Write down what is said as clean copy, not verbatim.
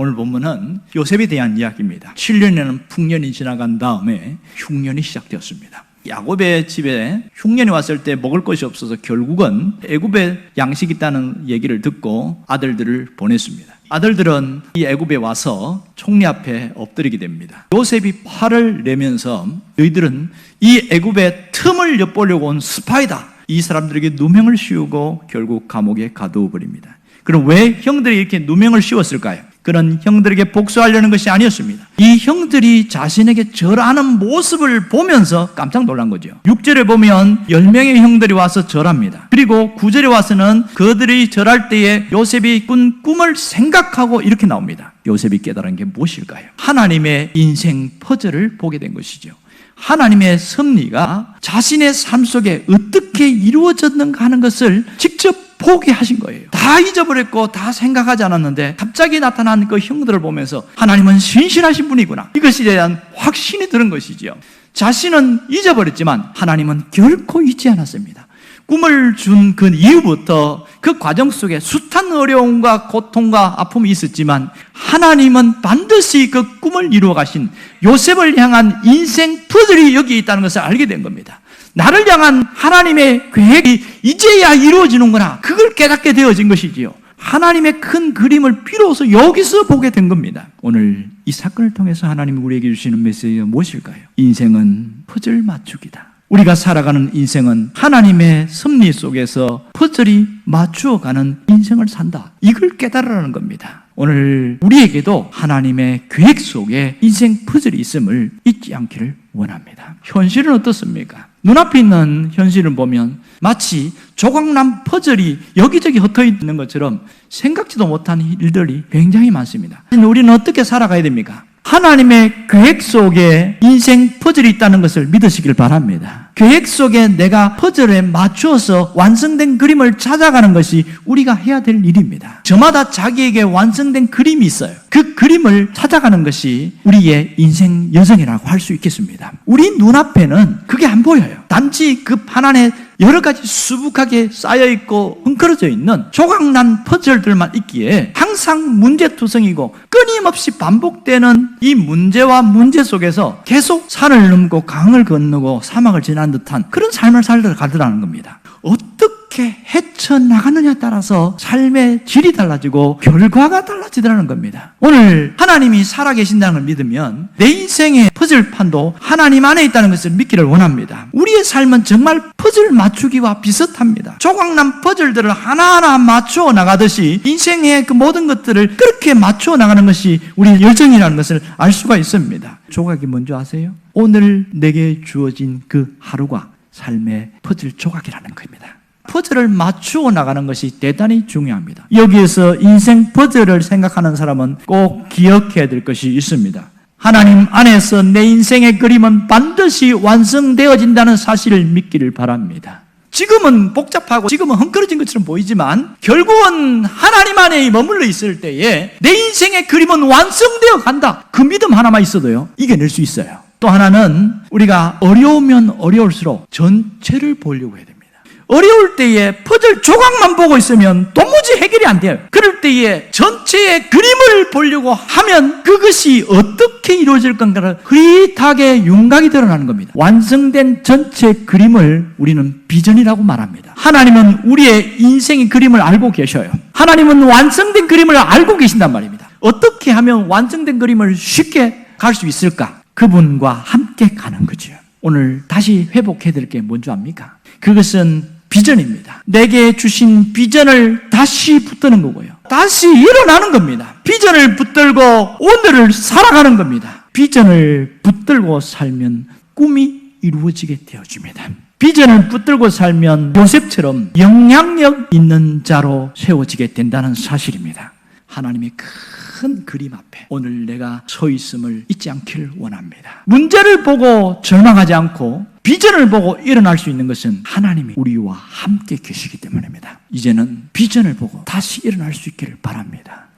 오늘 본문은 요셉에 대한 이야기입니다. 7년이라는 풍년이 지나간 다음에 흉년이 시작되었습니다. 야곱의 집에 흉년이 왔을 때 먹을 것이 없어서 결국은 애굽에 양식이 있다는 얘기를 듣고 아들들을 보냈습니다. 아들들은 이 애굽에 와서 총리 앞에 엎드리게 됩니다. 요셉이 화를 내면서 너희들은 이 애굽의 틈을 엿보려고 온 스파이다, 이 사람들에게 누명을 씌우고 결국 감옥에 가두어 버립니다. 그럼 왜 형들이 이렇게 누명을 씌웠을까요? 그런 형들에게 복수하려는 것이 아니었습니다. 이 형들이 자신에게 절하는 모습을 보면서 깜짝 놀란 거죠. 6절에 보면 10명의 형들이 와서 절합니다. 그리고 9절에 와서는 그들이 절할 때에 요셉이 꾼 꿈을 생각하고 이렇게 나옵니다. 요셉이 깨달은 게 무엇일까요? 하나님의 인생 퍼즐을 보게 된 것이죠. 하나님의 섭리가 자신의 삶 속에 어떻게 이루어졌는가 하는 것을 직접 보게 하신 거예요. 다 잊어버렸고 다 생각하지 않았는데 갑자기 나타난 그 형들을 보면서 하나님은 신실하신 분이구나, 이것에 대한 확신이 드는 것이죠. 자신은 잊어버렸지만 하나님은 결코 잊지 않았습니다. 꿈을 준 그 이후부터 그 과정 속에 숱한 어려움과 고통과 아픔이 있었지만 하나님은 반드시 그 꿈을 이루어 가신 요셉을 향한 인생 퍼즐이 여기 있다는 것을 알게 된 겁니다. 나를 향한 하나님의 계획이 이제야 이루어지는구나, 그걸 깨닫게 되어진 것이지요. 하나님의 큰 그림을 비로소 여기서 보게 된 겁니다. 오늘 이 사건을 통해서 하나님이 우리에게 주시는 메시지가 무엇일까요? 인생은 퍼즐 맞추기다. 우리가 살아가는 인생은 하나님의 섭리 속에서 퍼즐이 맞추어가는 인생을 산다, 이걸 깨달으라는 겁니다. 오늘 우리에게도 하나님의 계획 속에 인생 퍼즐이 있음을 잊지 않기를 원합니다. 현실은 어떻습니까? 눈앞에 있는 현실을 보면 마치 조각난 퍼즐이 여기저기 흩어 있는 것처럼 생각지도 못한 일들이 굉장히 많습니다. 우리는 어떻게 살아가야 됩니까? 하나님의 계획 속에 인생 퍼즐이 있다는 것을 믿으시길 바랍니다. 계획 속에 내가 퍼즐에 맞추어서 완성된 그림을 찾아가는 것이 우리가 해야 될 일입니다. 저마다 자기에게 완성된 그림이 있어요. 그 그림을 찾아가는 것이 우리의 인생 여정이라고 할 수 있겠습니다. 우리 눈앞에는 그게 안 보여요. 단지 그 판 안에 여러 가지 수북하게 쌓여있고 헝클어져 있는 조각난 퍼즐들만 있기에 항상 문제투성이고 끊임없이 반복되는 이 문제와 문제 속에서 계속 산을 넘고 강을 건너고 사막을 지나는 듯한 그런 삶을 살아가더라는 겁니다. 어떻게 헤쳐나가느냐에 따라서 삶의 질이 달라지고 결과가 달라지더라는 겁니다. 오늘 하나님이 살아계신다는 걸 믿으면 내 인생의 퍼즐판도 하나님 안에 있다는 것을 믿기를 원합니다. 우리의 삶은 정말 퍼즐 맞추기와 비슷합니다. 조각난 퍼즐들을 하나하나 맞추어 나가듯이 인생의 그 모든 것들을 그렇게 맞추어 나가는 것이 우리의 열정이라는 것을 알 수가 있습니다. 조각이 뭔지 아세요? 오늘 내게 주어진 그 하루가 삶의 퍼즐 조각이라는 겁니다. 퍼즐을 맞추어 나가는 것이 대단히 중요합니다. 여기에서 인생 퍼즐을 생각하는 사람은 꼭 기억해야 될 것이 있습니다. 하나님 안에서 내 인생의 그림은 반드시 완성되어진다는 사실을 믿기를 바랍니다. 지금은 복잡하고 지금은 헝클어진 것처럼 보이지만 결국은 하나님 안에 머물러 있을 때에 내 인생의 그림은 완성되어 간다, 그 믿음 하나만 있어도요, 이겨낼 수 있어요. 또 하나는 우리가 어려우면 어려울수록 전체를 보려고 해야 됩니다. 어려울 때에 퍼즐 조각만 보고 있으면 도무지 해결이 안 돼요. 그럴 때에 전체의 그림을 보려고 하면 그것이 어떻게 이루어질 건가를 흐릿하게 윤곽이 드러나는 겁니다. 완성된 전체 그림을 우리는 비전이라고 말합니다. 하나님은 우리의 인생의 그림을 알고 계셔요. 하나님은 완성된 그림을 알고 계신단 말입니다. 어떻게 하면 완성된 그림을 쉽게 갈 수 있을까? 그분과 함께 가는 거죠. 오늘 다시 회복해야 될 게 뭔지 압니까? 그것은 비전입니다. 내게 주신 비전을 다시 붙드는 거고요, 다시 일어나는 겁니다. 비전을 붙들고 오늘을 살아가는 겁니다. 비전을 붙들고 살면 꿈이 이루어지게 되어집니다. 비전을 붙들고 살면 요셉처럼 영향력 있는 자로 세워지게 된다는 사실입니다. 하나님의 큰 그림 앞에 오늘 내가 서 있음을 잊지 않기를 원합니다. 문제를 보고 절망하지 않고 비전을 보고 일어날 수 있는 것은 하나님이 우리와 함께 계시기 때문입니다. 이제는 비전을 보고 다시 일어날 수 있기를 바랍니다.